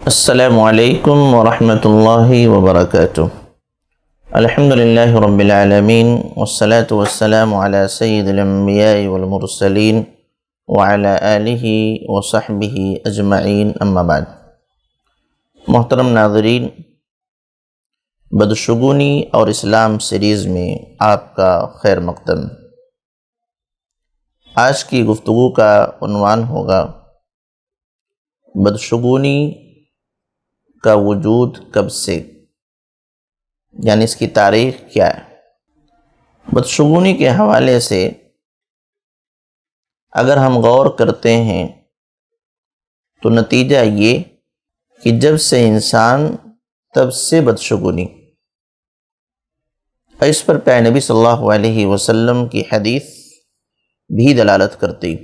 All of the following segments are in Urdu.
السلام علیکم ورحمۃ اللہ وبرکاتہ۔ الحمد للہ رب العالمین والصلاة والسلام علی سید الانبیاء والمرسلین وعلی آلہ وصحبہ اجمعین، اما بعد۔ محترم ناظرین، بدشگونی اور اسلام سیریز میں آپ کا خیر مقدم۔ آج کی گفتگو کا عنوان ہوگا بدشگونی کا وجود کب سے، یعنی اس کی تاریخ کیا ہے۔ بدشگونی کے حوالے سے اگر ہم غور کرتے ہیں تو نتیجہ یہ کہ جب سے انسان تب سے بدشگونی۔ اس پر پیارے نبی صلی اللہ علیہ وسلم کی حدیث بھی دلالت کرتی۔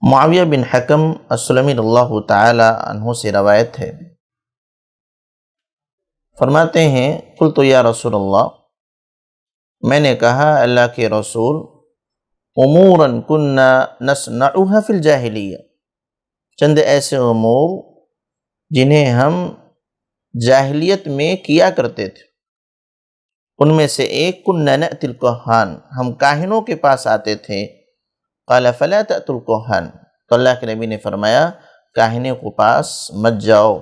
معاویہ بن حکم السلمی رضی اللہ تعالی عنہ سے روایت ہے، فرماتے ہیں قلت یا رسول اللہ، میں نے کہا اللہ کے رسول، امورا کننا نصنعها فی الجاہلیہ، چند ایسے امور جنہیں ہم جاہلیت میں کیا کرتے تھے، ان میں سے ایک کننا نأتی الکہان، ہم کاہنوں کے پاس آتے تھے۔ قال فلا تأتوا الکہان، تو اللہ کے نبی نے فرمایا کاہنوں کے پاس مت جاؤ۔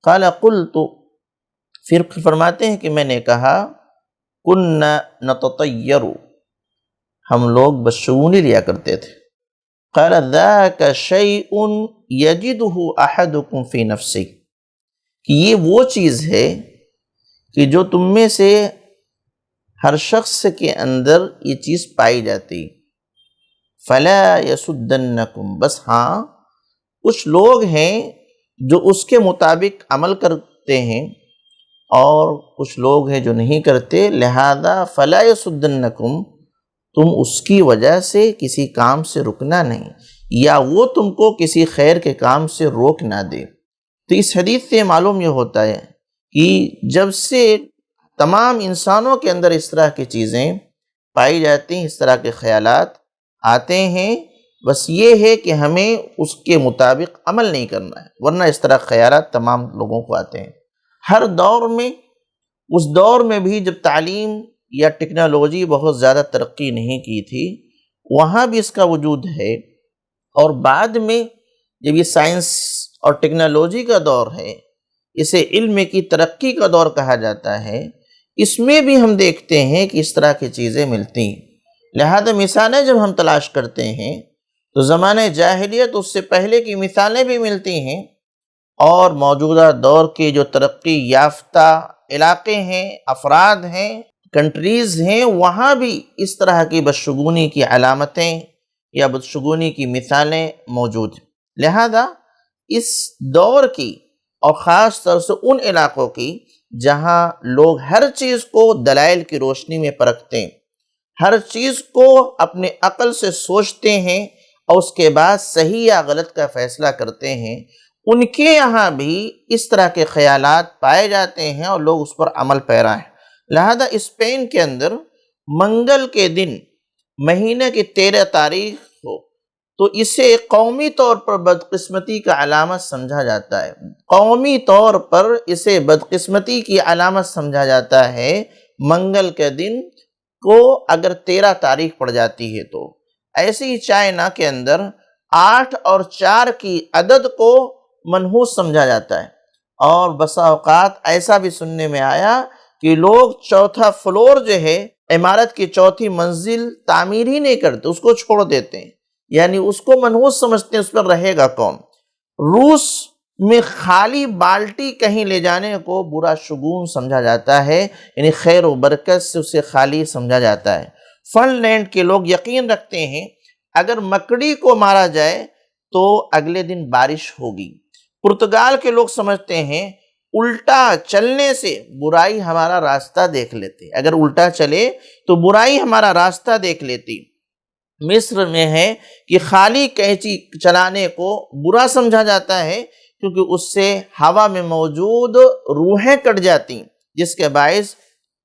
قال قلت، پھر فرماتے ہیں کہ میں نے کہا کننا نتطیر، ہم لوگ بدشگونی لیا کرتے تھے۔ قال ذاک شیء یجدہ احدکم فی نفسہ، کہ یہ وہ چیز ہے کہ جو تم میں سے ہر شخص کے اندر یہ چیز پائی جاتی۔ فلا یصدنکم، بس ہاں کچھ لوگ ہیں جو اس کے مطابق عمل کرتے ہیں اور کچھ لوگ ہیں جو نہیں کرتے، لہذا فلا یصدنکم، تم اس کی وجہ سے کسی کام سے رکنا نہیں، یا وہ تم کو کسی خیر کے کام سے روک نہ دے۔ تو اس حدیث سے معلوم یہ ہوتا ہے کہ جب سے تمام انسانوں کے اندر اس طرح کی چیزیں پائی جاتی ہیں، اس طرح کے خیالات آتے ہیں، بس یہ ہے کہ ہمیں اس کے مطابق عمل نہیں کرنا ہے، ورنہ اس طرح خیالات تمام لوگوں کو آتے ہیں۔ ہر دور میں، اس دور میں بھی جب تعلیم یا ٹیکنالوجی بہت زیادہ ترقی نہیں کی تھی، وہاں بھی اس کا وجود ہے، اور بعد میں جب یہ سائنس اور ٹیکنالوجی کا دور ہے، اسے علم کی ترقی کا دور کہا جاتا ہے، اس میں بھی ہم دیکھتے ہیں کہ اس طرح کی چیزیں ملتی ہیں۔ لہذا مثالیں جب ہم تلاش کرتے ہیں تو زمانہ جاہلیت اس سے پہلے کی مثالیں بھی ملتی ہیں، اور موجودہ دور کے جو ترقی یافتہ علاقے ہیں، افراد ہیں، کنٹریز ہیں، وہاں بھی اس طرح کی بدشگونی کی علامتیں یا بدشگونی کی مثالیں موجود ہیں۔ لہذا اس دور کی، اور خاص طور سے ان علاقوں کی جہاں لوگ ہر چیز کو دلائل کی روشنی میں پرکھتے ہیں، ہر چیز کو اپنے عقل سے سوچتے ہیں اور اس کے بعد صحیح یا غلط کا فیصلہ کرتے ہیں، ان کے یہاں بھی اس طرح کے خیالات پائے جاتے ہیں اور لوگ اس پر عمل پیرا ہیں۔ لہذا اسپین کے اندر منگل کے دن مہینے کی 13 تاریخ ہو تو اسے قومی طور پر بدقسمتی کا علامت سمجھا جاتا ہے، قومی طور پر اسے بدقسمتی کی علامت سمجھا جاتا ہے۔ منگل کے دن کو اگر 13 تاریخ پڑ جاتی ہے تو ایسے ہی چائنا کے اندر 8 اور 4 کی عدد کو منحوس سمجھا جاتا ہے، اور بسا اوقات ایسا بھی سننے میں آیا کہ لوگ چوتھا فلور جو ہے، عمارت کی چوتھی منزل تعمیر ہی نہیں کرتے، اس کو چھوڑ دیتے ہیں، یعنی اس کو منحوس سمجھتے ہیں، اس پر رہے گا کون۔ روس میں خالی بالٹی کہیں لے جانے کو برا شگون سمجھا جاتا ہے، یعنی خیر و برکت سے اسے خالی سمجھا جاتا ہے۔ فن لینڈ کے لوگ یقین رکھتے ہیں اگر مکڑی کو مارا جائے تو اگلے دن بارش ہوگی۔ پرتگال کے لوگ سمجھتے ہیں الٹا چلنے سے برائی ہمارا راستہ دیکھ لیتی، اگر الٹا چلے تو برائی ہمارا راستہ دیکھ لیتی۔ مصر میں ہے کہ خالی کینچی چلانے کو برا سمجھا جاتا ہے، کیونکہ اس سے ہوا میں موجود روحیں کٹ جاتی، جس کے باعث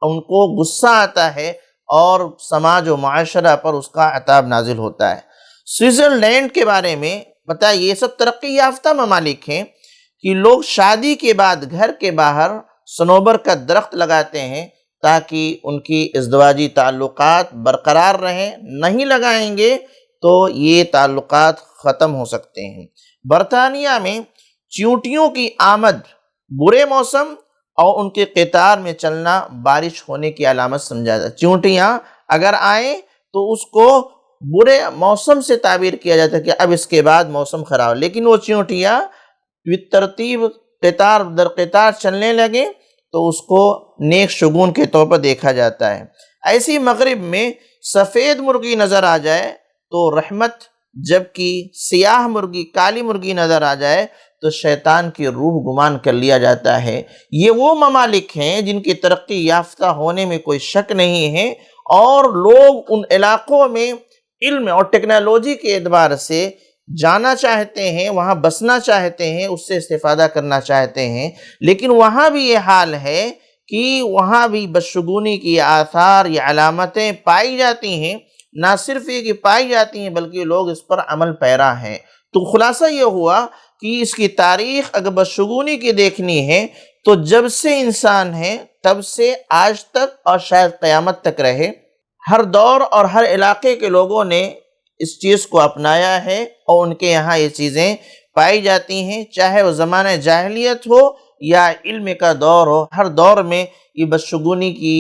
ان کو غصہ آتا ہے اور سماج و معاشرہ پر اس کا عذاب نازل ہوتا ہے۔ سوئٹزرلینڈ کے بارے میں بتائیے، یہ سب ترقی یافتہ ممالک ہیں کہ لوگ شادی کے بعد گھر کے باہر صنوبر کا درخت لگاتے ہیں تاکہ ان کی ازدواجی تعلقات برقرار رہیں، نہیں لگائیں گے تو یہ تعلقات ختم ہو سکتے ہیں۔ برطانیہ میں چیونٹیوں کی آمد برے موسم اور ان کے قطار میں چلنا بارش ہونے کی علامت سمجھا جاتا ہے۔ چیونٹیاں اگر آئیں تو اس کو برے موسم سے تعبیر کیا جاتا ہے کہ اب اس کے بعد موسم خراب، لیکن وہ چیونٹیاں ترتیب قطار در قطار چلنے لگے تو اس کو نیک شگون کے طور پر دیکھا جاتا ہے۔ ایسی مغرب میں سفید مرغی نظر آ جائے تو رحمت، جبکہ سیاہ مرغی، کالی مرغی نظر آ جائے تو شیطان کی روح گمان کر لیا جاتا ہے۔ یہ وہ ممالک ہیں جن کی ترقی یافتہ ہونے میں کوئی شک نہیں ہے، اور لوگ ان علاقوں میں علم اور ٹیکنالوجی کے اعتبار سے جانا چاہتے ہیں، وہاں بسنا چاہتے ہیں، اس سے استفادہ کرنا چاہتے ہیں، لیکن وہاں بھی یہ حال ہے کہ وہاں بھی بدشگونی کی آثار یا علامتیں پائی جاتی ہیں۔ نہ صرف یہ کہ پائی جاتی ہیں بلکہ لوگ اس پر عمل پیرا ہیں۔ تو خلاصہ یہ ہوا کہ اس کی تاریخ اگر بدشگونی کی دیکھنی ہے تو جب سے انسان ہے تب سے آج تک اور شاید قیامت تک رہے، ہر دور اور ہر علاقے کے لوگوں نے اس چیز کو اپنایا ہے اور ان کے یہاں یہ چیزیں پائی جاتی ہیں، چاہے وہ زمانہ جاہلیت ہو یا علم کا دور ہو، ہر دور میں یہ بدشگونی کی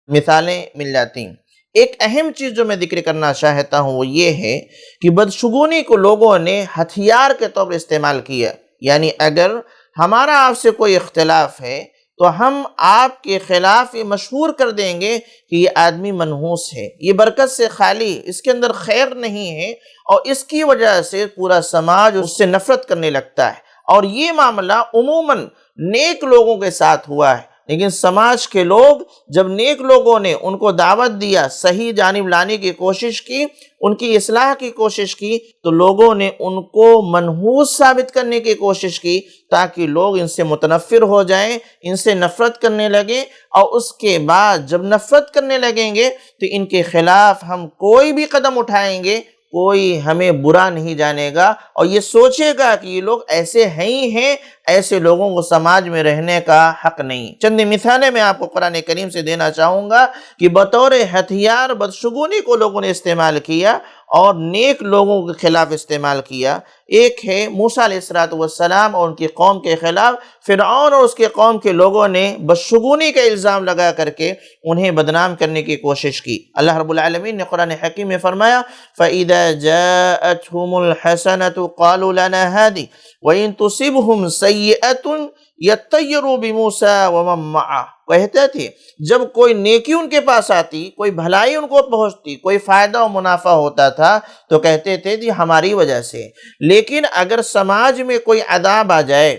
مثالیں مل جاتی ہیں۔ ایک اہم چیز جو میں ذکر کرنا چاہتا ہوں وہ یہ ہے کہ بدشگونی کو لوگوں نے ہتھیار کے طور پر استعمال کیا، یعنی اگر ہمارا آپ سے کوئی اختلاف ہے تو ہم آپ کے خلاف یہ مشہور کر دیں گے کہ یہ آدمی منحوس ہے، یہ برکت سے خالی، اس کے اندر خیر نہیں ہے، اور اس کی وجہ سے پورا سماج اس سے نفرت کرنے لگتا ہے۔ اور یہ معاملہ عموماً نیک لوگوں کے ساتھ ہوا ہے، لیکن سماج کے لوگ جب نیک لوگوں نے ان کو دعوت دیا، صحیح جانب لانے کی کوشش کی، ان کی اصلاح کی کوشش کی، تو لوگوں نے ان کو منحوس ثابت کرنے کی کوشش کی تاکہ لوگ ان سے متنفر ہو جائیں، ان سے نفرت کرنے لگیں، اور اس کے بعد جب نفرت کرنے لگیں گے تو ان کے خلاف ہم کوئی بھی قدم اٹھائیں گے، کوئی ہمیں برا نہیں جانے گا اور یہ سوچے گا کہ یہ لوگ ایسے ہی ہیں، ایسے لوگوں کو سماج میں رہنے کا حق نہیں۔ چند مثالیں میں آپ کو قرآن کریم سے دینا چاہوں گا کہ بطور ہتھیار بدشگونی کو لوگوں نے استعمال کیا اور نیک لوگوں کے خلاف استعمال کیا۔ ایک ہے موسیٰ علیہ السلام اور ان کی قوم کے خلاف فرعون اور اس کے قوم کے لوگوں نے بدشگونی کا الزام لگا کر کے انہیں بدنام کرنے کی کوشش کی۔ اللہ رب العالمین نے قرآن حکیم میں فرمایا فَإِذَا جَاءَتْهُمُ الْحَسَنَةُ قَالُوا لَنَا هَذِهِ وَإِن تُصِبْهُمْ سَيِّئَةٌ يَطَّيَّرُوا بِمُوسَىٰ وَمَن مَّعَهُ، کہتے تھے جب کوئی نیکی ان کے پاس آتی، کوئی بھلائی ان کو پہنچتی، کوئی فائدہ و منافع ہوتا تھا تو کہتے تھے جی ہماری وجہ سے، لیکن اگر سماج میں کوئی عذاب آ جائے،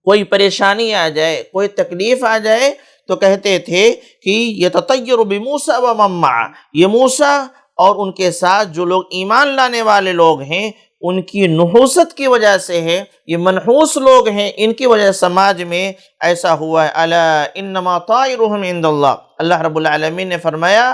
کوئی پریشانی آ جائے، کوئی تکلیف آ جائے تو کہتے تھے کہ یتطیر بموسیٰ ومن معہ، یہ موسیٰ اور ان کے ساتھ جو لوگ ایمان لانے والے لوگ ہیں ان کی نحوست کی وجہ سے ہے، یہ منحوس لوگ ہیں، ان کی وجہ سماج میں ایسا ہوا ہے۔ الا انما طائرهم عند اللہ، اللہ رب العالمین نے فرمایا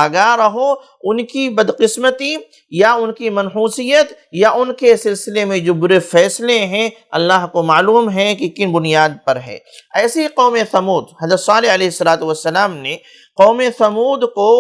آگاہ رہو، ان کی بدقسمتی یا ان کی منحوسیت یا ان کے سلسلے میں جو برے فیصلے ہیں اللہ کو معلوم ہے کہ کن بنیاد پر ہے۔ ایسی قوم ثمود، حضرت صالح علیہ السلام نے قوم ثمود کو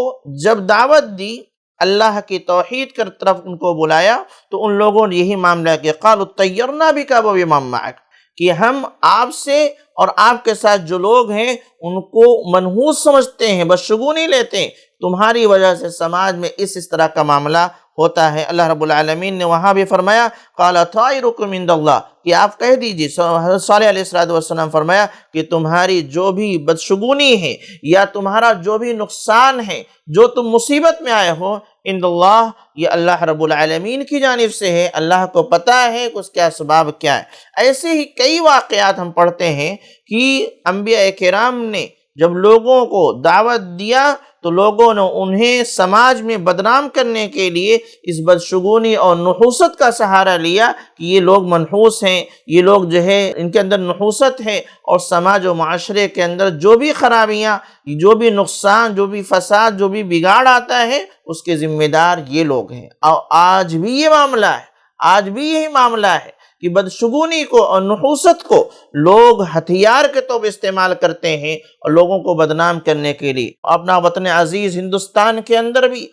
جب دعوت دی، اللہ کی توحید کی طرف ان کو بلایا، تو ان لوگوں نے یہی معاملہ کیا، قالوا اطیرنا بک وبمن معک، کہ ہم آپ سے اور آپ کے ساتھ جو لوگ ہیں ان کو منحوس سمجھتے ہیں، بدشگونی لیتے ہیں، تمہاری وجہ سے سماج میں اس طرح کا معاملہ ہوتا ہے۔ اللہ رب العالمین نے وہاں بھی فرمایا قال طائرکم عند اللہ، کہ آپ کہہ دیجئے، حضرت صالح علیہ السلام فرمایا کہ تمہاری جو بھی بدشگونی ہے یا تمہارا جو بھی نقصان ہے، جو تم مصیبت میں آئے ہو، عند اللہ، یہ اللہ رب العالمین کی جانب سے ہے، اللہ کو پتہ ہے کہ اس کے اسباب کیا ہے۔ ایسے ہی کئی واقعات ہم پڑھتے ہیں کہ انبیاء کرام نے جب لوگوں کو دعوت دیا تو لوگوں نے انہیں سماج میں بدنام کرنے کے لیے اس بدشگونی اور نحوست کا سہارا لیا کہ یہ لوگ منحوس ہیں، یہ لوگ جو ہے ان کے اندر نحوست ہے، اور سماج و معاشرے کے اندر جو بھی خرابیاں، جو بھی نقصان، جو بھی فساد، جو بھی بگاڑ آتا ہے اس کے ذمہ دار یہ لوگ ہیں۔ اور آج بھی یہ معاملہ ہے، آج بھی یہی معاملہ ہے کہ بدشگونی کو اور نحوست کو لوگ ہتھیار کے طور پر استعمال کرتے ہیں اور لوگوں کو بدنام کرنے کے لیے۔ اپنا وطن عزیز ہندوستان کے اندر بھی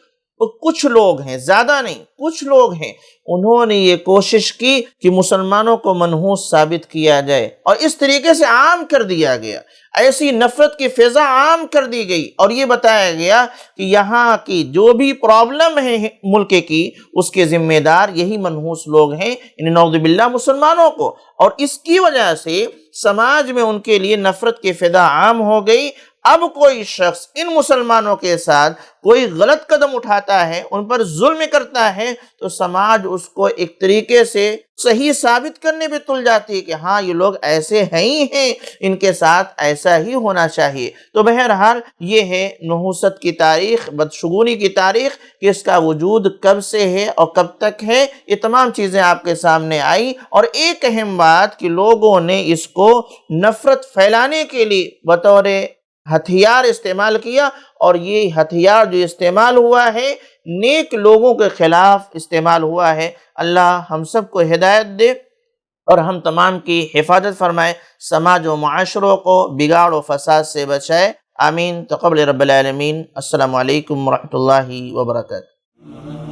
کچھ لوگ ہیں، زیادہ نہیں، کچھ لوگ ہیں، انہوں نے یہ کوشش کی کہ مسلمانوں کو منحوس ثابت کیا جائے اور اس طریقے سے عام کر دیا گیا، ایسی نفرت کی فضا عام کر دی گئی اور یہ بتایا گیا کہ یہاں کی جو بھی پرابلم ہے ملک کی، اس کے ذمہ دار یہی منحوس لوگ ہیں، یعنی نعوذ باللہ مسلمانوں کو، اور اس کی وجہ سے سماج میں ان کے لیے نفرت کی فضا عام ہو گئی۔ اب کوئی شخص ان مسلمانوں کے ساتھ کوئی غلط قدم اٹھاتا ہے، ان پر ظلم کرتا ہے، تو سماج اس کو ایک طریقے سے صحیح ثابت کرنے پہ تل جاتی ہے کہ ہاں یہ لوگ ایسے ہی ہیں، ان کے ساتھ ایسا ہی ہونا چاہیے۔ تو بہرحال یہ ہے نحوست کی تاریخ، بدشگونی کی تاریخ، کہ اس کا وجود کب سے ہے اور کب تک ہے، یہ تمام چیزیں آپ کے سامنے آئی۔ اور ایک اہم بات کہ لوگوں نے اس کو نفرت پھیلانے کے لیے بطور ہتھیار استعمال کیا، اور یہ ہتھیار جو استعمال ہوا ہے نیک لوگوں کے خلاف استعمال ہوا ہے۔ اللہ ہم سب کو ہدایت دے اور ہم تمام کی حفاظت فرمائے، سماج و معاشروں کو بگاڑ و فساد سے بچائے، آمین تقبل رب العالمین۔ السلام علیکم ورحمۃ اللہ وبرکاتہ۔